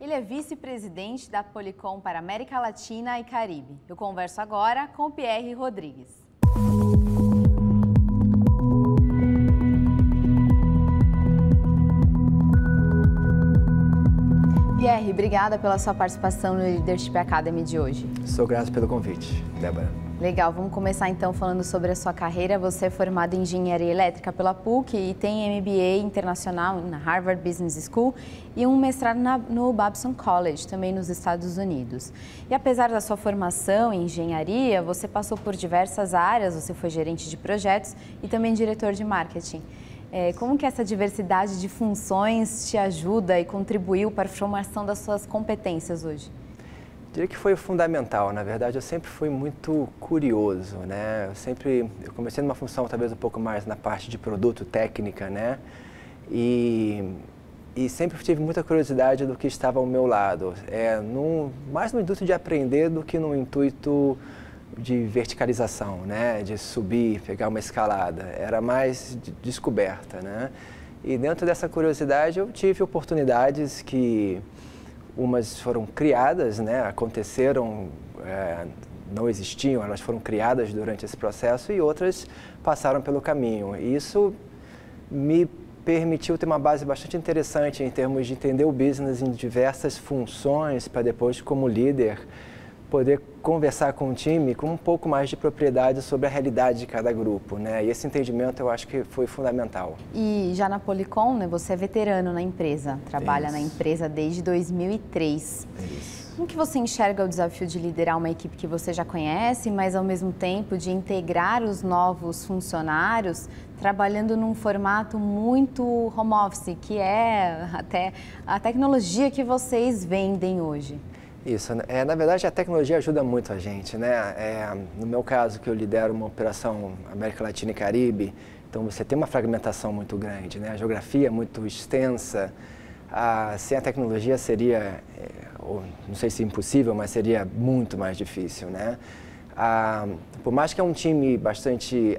Ele é vice-presidente da Polycom para América Latina e Caribe. Eu converso agora com o Pierre Rodrigues. Pierre, obrigada pela sua participação no Leadership Academy de hoje. Sou grato pelo convite, Débora. Legal, vamos começar então falando sobre a sua carreira. Você é formado em Engenharia Elétrica pela PUC e tem MBA internacional na Harvard Business School e um mestrado no Babson College, também nos Estados Unidos. E apesar da sua formação em engenharia, você passou por diversas áreas, você foi gerente de projetos e também diretor de marketing. Como que essa diversidade de funções te ajuda e contribuiu para a formação das suas competências hoje? Eu diria que foi fundamental. Na verdade, eu sempre fui muito curioso, né? Eu comecei numa função talvez um pouco mais na parte de produto, técnica, né? E sempre tive muita curiosidade do que estava ao meu lado. Mais no intuito de aprender do que no intuito de verticalização, né? De subir, pegar uma escalada. Era mais de descoberta, né? E dentro dessa curiosidade eu tive oportunidades que umas foram criadas, né? Aconteceram, não existiam, elas foram criadas durante esse processo e outras passaram pelo caminho. E isso me permitiu ter uma base bastante interessante em termos de entender o business em diversas funções para depois, como líder, poder conversar com o time com um pouco mais de propriedade sobre a realidade de cada grupo, né? E esse entendimento eu acho que foi fundamental. E já na Polycom, né, você é veterano na empresa, trabalha na empresa desde 2003. Isso. Como que você enxerga o desafio de liderar uma equipe que você já conhece, mas ao mesmo tempo de integrar os novos funcionários, trabalhando num formato muito home office, que é até a tecnologia que vocês vendem hoje? Isso, na verdade a tecnologia ajuda muito a gente, né? No meu caso, que eu lidero uma operação América Latina e Caribe, então você tem uma fragmentação muito grande, né? A geografia é muito extensa, sem a tecnologia seria, não sei se impossível, mas seria muito mais difícil, né? Por mais que é um time bastante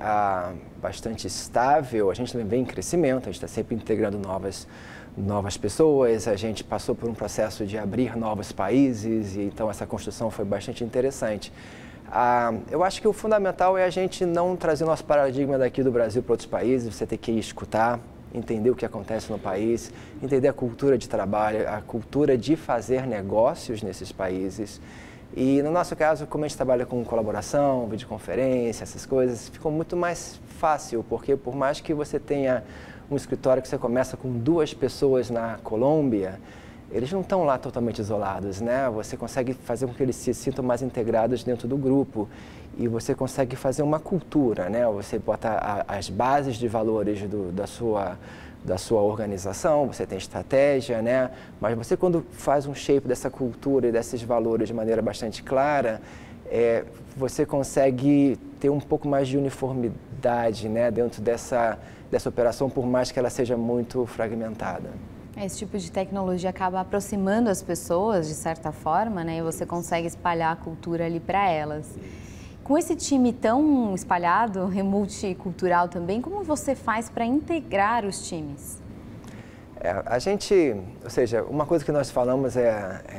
estável, a gente também vem em crescimento, a gente está sempre integrando novas pessoas, a gente passou por um processo de abrir novos países e então essa construção foi bastante interessante. Eu acho que o fundamental é a gente não trazer o nosso paradigma daqui do Brasil para outros países, você tem que escutar, entender o que acontece no país, entender a cultura de trabalho, a cultura de fazer negócios nesses países. E no nosso caso, como a gente trabalha com colaboração, videoconferência, essas coisas, ficou muito mais fácil, porque por mais que você tenha um escritório que você começa com 2 pessoas na Colômbia, eles não estão lá totalmente isolados, né? Você consegue fazer com que eles se sintam mais integrados dentro do grupo e você consegue fazer uma cultura, né? Você bota as bases de valores da sua organização, você tem estratégia, né? Mas você quando faz um shape dessa cultura e desses valores de maneira bastante clara, você consegue ter um pouco mais de uniformidade, né? Dentro dessa operação, por mais que ela seja muito fragmentada. Esse tipo de tecnologia acaba aproximando as pessoas, de certa forma, né? E você consegue espalhar a cultura ali para elas. Com esse time tão espalhado, multicultural também, como você faz para integrar os times? Ou seja, uma coisa que nós falamos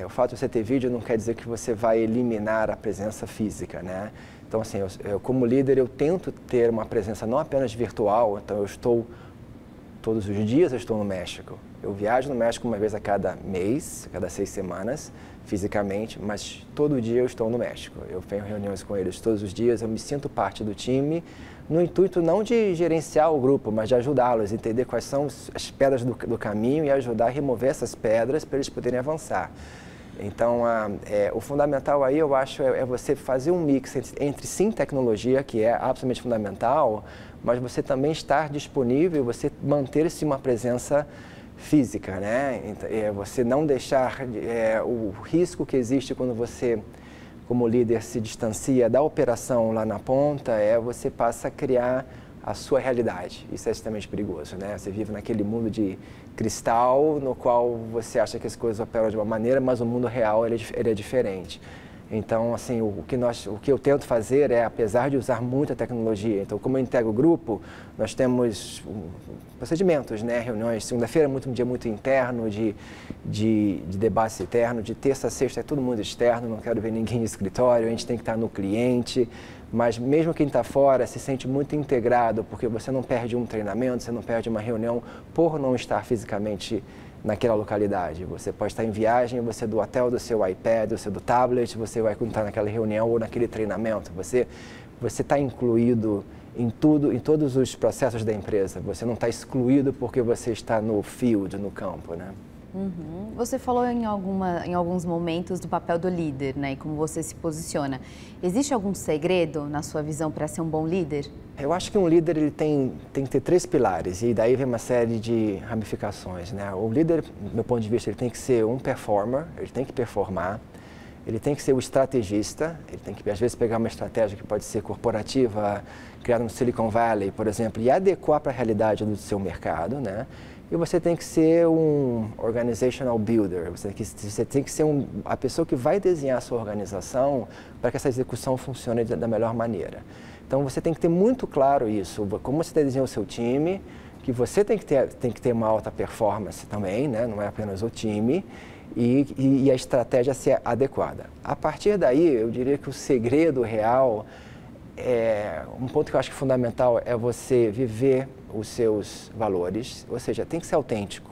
o fato de você ter vídeo não quer dizer que você vai eliminar a presença física, né? Então, assim, eu como líder, eu tento ter uma presença não apenas virtual, então todos os dias eu estou no México. Eu viajo no México uma vez a cada mês, a cada 6 semanas, fisicamente, mas todo dia eu estou no México. Eu tenho reuniões com eles todos os dias, eu me sinto parte do time, no intuito não de gerenciar o grupo, mas de ajudá-los, entender quais são as pedras do caminho e ajudar a remover essas pedras para eles poderem avançar. Então, o fundamental aí, eu acho, é você fazer um mix entre sim tecnologia, que é absolutamente fundamental, mas você também estar disponível, você manter-se uma presença física, né? Você não deixar o risco que existe quando você, como líder, se distancia da operação lá na ponta, você passa a criar a sua realidade. Isso é extremamente perigoso, né? Você vive naquele mundo de cristal no qual você acha que as coisas operam de uma maneira, mas o mundo real ele é diferente. Então, assim, o que eu tento fazer é, apesar de usar muita tecnologia, então, como eu integro o grupo, nós temos procedimentos, né? Reuniões, segunda-feira é um dia muito interno, de debate interno, de terça a sexta é todo mundo externo, não quero ver ninguém no escritório, a gente tem que estar no cliente, mas mesmo quem está fora se sente muito integrado, porque você não perde um treinamento, você não perde uma reunião por não estar fisicamente naquela localidade. Você pode estar em viagem, você do hotel, do seu iPad, do tablet, você vai estar naquela reunião ou naquele treinamento. Você está incluído em tudo, em todos os processos da empresa. Você não está excluído porque você está no field, no campo, né? Uhum. Você falou em alguns momentos do papel do líder, né, e como você se posiciona. Existe algum segredo, na sua visão, para ser um bom líder? Eu acho que um líder ele tem que ter 3 pilares e daí vem uma série de ramificações, né? O líder, do meu ponto de vista, ele tem que ser um performer, ele tem que performar, ele tem que ser o estrategista, ele tem que, às vezes, pegar uma estratégia que pode ser corporativa, criada no Silicon Valley, por exemplo, e adequar para a realidade do seu mercado, né? E você tem que ser um organizational builder, você tem que ser a pessoa que vai desenhar a sua organização para que essa execução funcione da melhor maneira. Então você tem que ter muito claro isso, como você desenha o seu time, que você tem que ter uma alta performance também, né? Não é apenas o time, e a estratégia ser adequada. A partir daí, eu diria que o segredo real, um ponto que eu acho que é fundamental é você viver os seus valores, ou seja, tem que ser autêntico.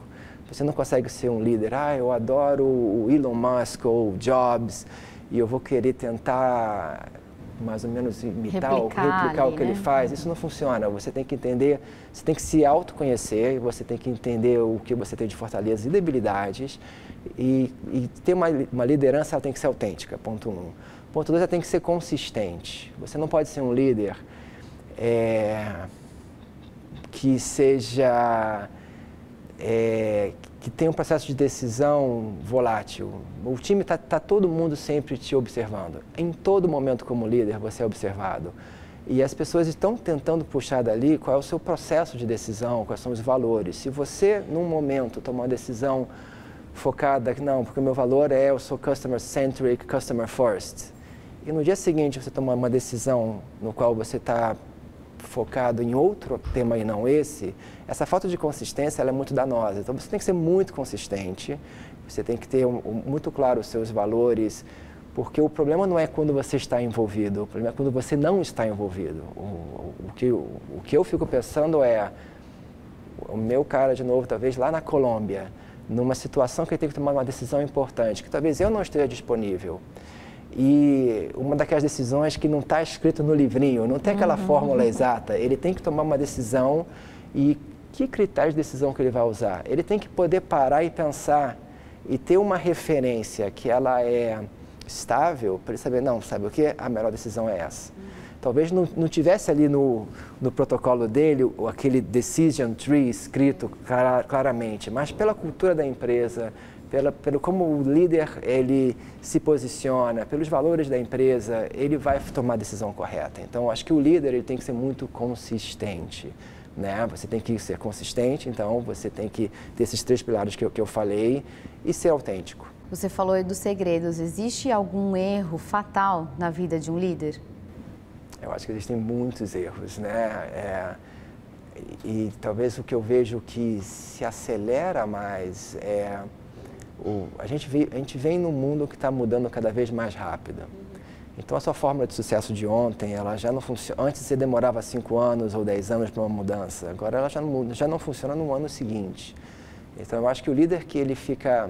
Você não consegue ser um líder, eu adoro o Elon Musk ou o Jobs e eu vou querer tentar mais ou menos imitar, replicar o que ele faz. Isso não funciona. Você tem que entender, você tem que se autoconhecer, você tem que entender o que você tem de fortalezas e debilidades e ter uma liderança, ela tem que ser autêntica, ponto 1. Ponto 2, ela tem que ser consistente. Você não pode ser um líder que seja, que tenha um processo de decisão volátil. O time está todo mundo sempre te observando. Em todo momento como líder você é observado. E as pessoas estão tentando puxar dali qual é o seu processo de decisão, quais são os valores. Se você, num momento, tomar uma decisão focada, não, porque o meu valor eu sou customer-centric, customer-first. E no dia seguinte você tomar uma decisão no qual você está focado em outro tema e não esse, essa falta de consistência ela é muito danosa. Então você tem que ser muito consistente, você tem que ter muito claro os seus valores, porque o problema não é quando você está envolvido, o problema é quando você não está envolvido. O que eu fico pensando é, o meu cara, de novo, talvez lá na Colômbia, numa situação que ele tem que tomar uma decisão importante, que talvez eu não esteja disponível. E uma daquelas decisões que não está escrito no livrinho, não tem aquela fórmula exata, ele tem que tomar uma decisão e que critérios de decisão que ele vai usar? Ele tem que poder parar e pensar e ter uma referência que ela é estável para ele saber, não, sabe o que? A melhor decisão é essa. Talvez não tivesse ali no protocolo dele aquele decision tree escrito claramente, mas pela cultura da empresa, pelo como o líder ele se posiciona, pelos valores da empresa, ele vai tomar a decisão correta. Então, acho que o líder ele tem que ser muito consistente, né? Você tem que ser consistente, então você tem que ter esses 3 pilares que eu falei e ser autêntico. Você falou aí dos segredos. Existe algum erro fatal na vida de um líder? Eu acho que existem muitos erros, né? E talvez o que eu vejo que se acelera mais é a gente vem num mundo que está mudando cada vez mais rápido. Então a sua fórmula de sucesso de ontem, ela já não funciona. Antes você demorava 5 anos ou 10 anos para uma mudança, agora ela já não funciona no ano seguinte. Então eu acho que o líder que ele fica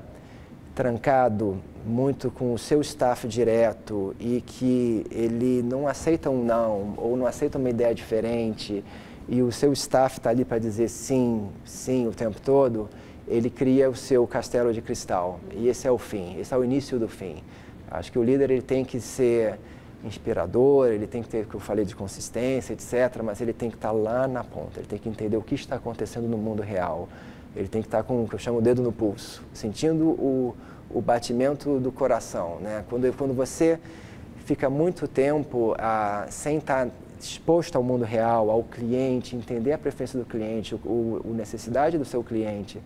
trancado muito com o seu staff direto e que ele não aceita um não ou não aceita uma ideia diferente e o seu staff está ali para dizer sim, sim o tempo todo, ele cria o seu castelo de cristal e esse é o fim, esse é o início do fim. Acho que o líder ele tem que ser inspirador, ele tem que ter, que eu falei de consistência, etc., mas ele tem que estar lá na ponta, ele tem que entender o que está acontecendo no mundo real. Ele tem que estar com o que eu chamo o dedo no pulso, sentindo o batimento do coração, né? Quando você fica muito tempo sem estar exposto ao mundo real, ao cliente, entender a preferência do cliente, a necessidade do seu cliente,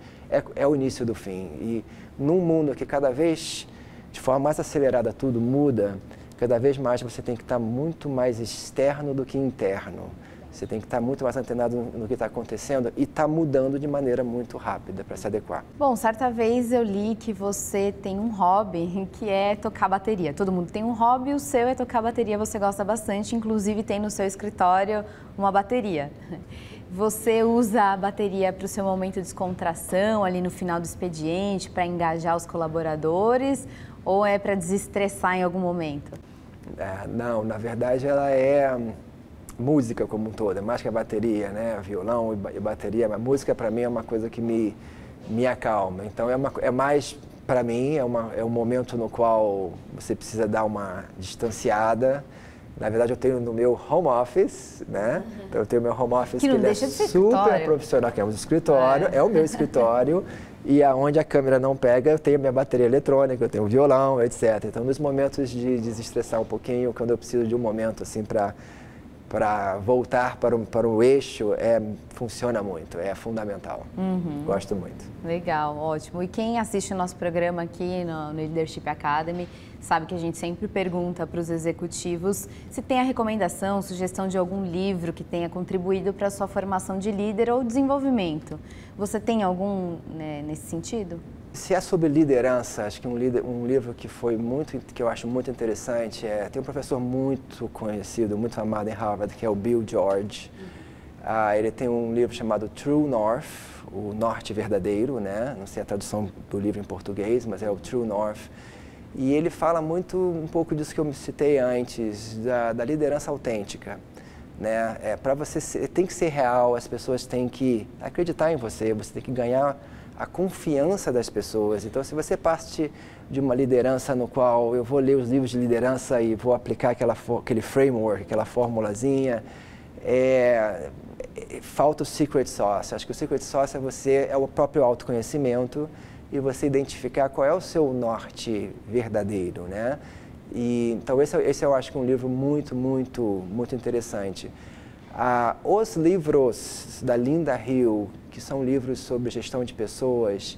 é o início do fim. E num mundo que cada vez, de forma mais acelerada, tudo muda, cada vez mais você tem que estar muito mais externo do que interno. Você tem que estar muito mais antenado no que está acontecendo e está mudando de maneira muito rápida para se adequar. Bom, certa vez eu li que você tem um hobby que é tocar bateria. Todo mundo tem um hobby, o seu é tocar bateria, você gosta bastante, inclusive tem no seu escritório uma bateria. Você usa a bateria para o seu momento de descontração, ali no final do expediente, para engajar os colaboradores, ou é para desestressar em algum momento? Não, na verdade ela é música como um todo, mais que a bateria, né? Violão e bateria, mas música para mim é uma coisa que me acalma. Então é mais, para mim, é um momento no qual você precisa dar uma distanciada. Na verdade eu tenho no meu home office, né? Então eu tenho meu home office que ele é super profissional, que é um escritório, é o meu escritório. E aonde a câmera não pega, eu tenho a minha bateria eletrônica, eu tenho o violão, etc. Então nos momentos de desestressar um pouquinho, quando eu preciso de um momento assim para voltar para o eixo, funciona muito, é fundamental. Gosto muito. Legal, ótimo. E quem assiste o nosso programa aqui no Leadership Academy sabe que a gente sempre pergunta para os executivos se tem a recomendação, sugestão de algum livro que tenha contribuído para a sua formação de líder ou desenvolvimento. Você tem algum, né, nesse sentido? Se é sobre liderança, acho que um livro que eu acho muito interessante tem um professor muito conhecido, muito amado em Harvard, que é o Bill George. Ele tem um livro chamado True North, o Norte Verdadeiro, né? Não sei a tradução do livro em português, mas é o True North. E ele fala um pouco disso que eu me citei antes, da liderança autêntica. Né? Tem que ser real, as pessoas têm que acreditar em você, você tem que ganhar a confiança das pessoas. Então, se você parte de uma liderança no qual eu vou ler os livros de liderança e vou aplicar aquele framework, aquela formulazinha, falta o secret sauce. Acho que o secret sauce é o próprio autoconhecimento e você identificar qual é o seu norte verdadeiro, né? Então, esse eu acho que é um livro muito, muito, muito interessante. Os livros da Linda Hill, que são livros sobre gestão de pessoas,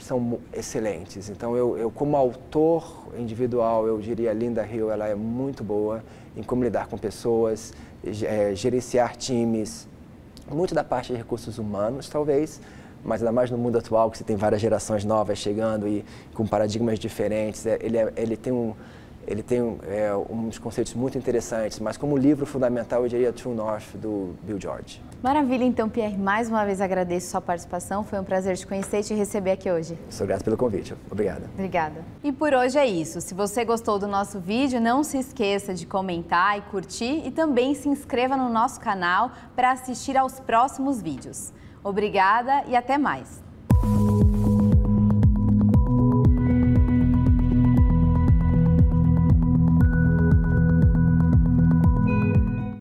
são excelentes. Então, eu como autor individual, eu diria a Linda Hill, ela é muito boa em como lidar com pessoas, gerenciar times, muito da parte de recursos humanos, talvez, mas ainda mais no mundo atual, que você tem várias gerações novas chegando e com paradigmas diferentes. Ele tem uns conceitos muito interessantes, mas como livro fundamental, eu diria True North, do Bill George. Maravilha, então, Pierre, mais uma vez agradeço a sua participação, foi um prazer te conhecer e te receber aqui hoje. Sou grato pelo convite, obrigada. Obrigada. E por hoje é isso, se você gostou do nosso vídeo, não se esqueça de comentar e curtir e também se inscreva no nosso canal para assistir aos próximos vídeos. Obrigada e até mais!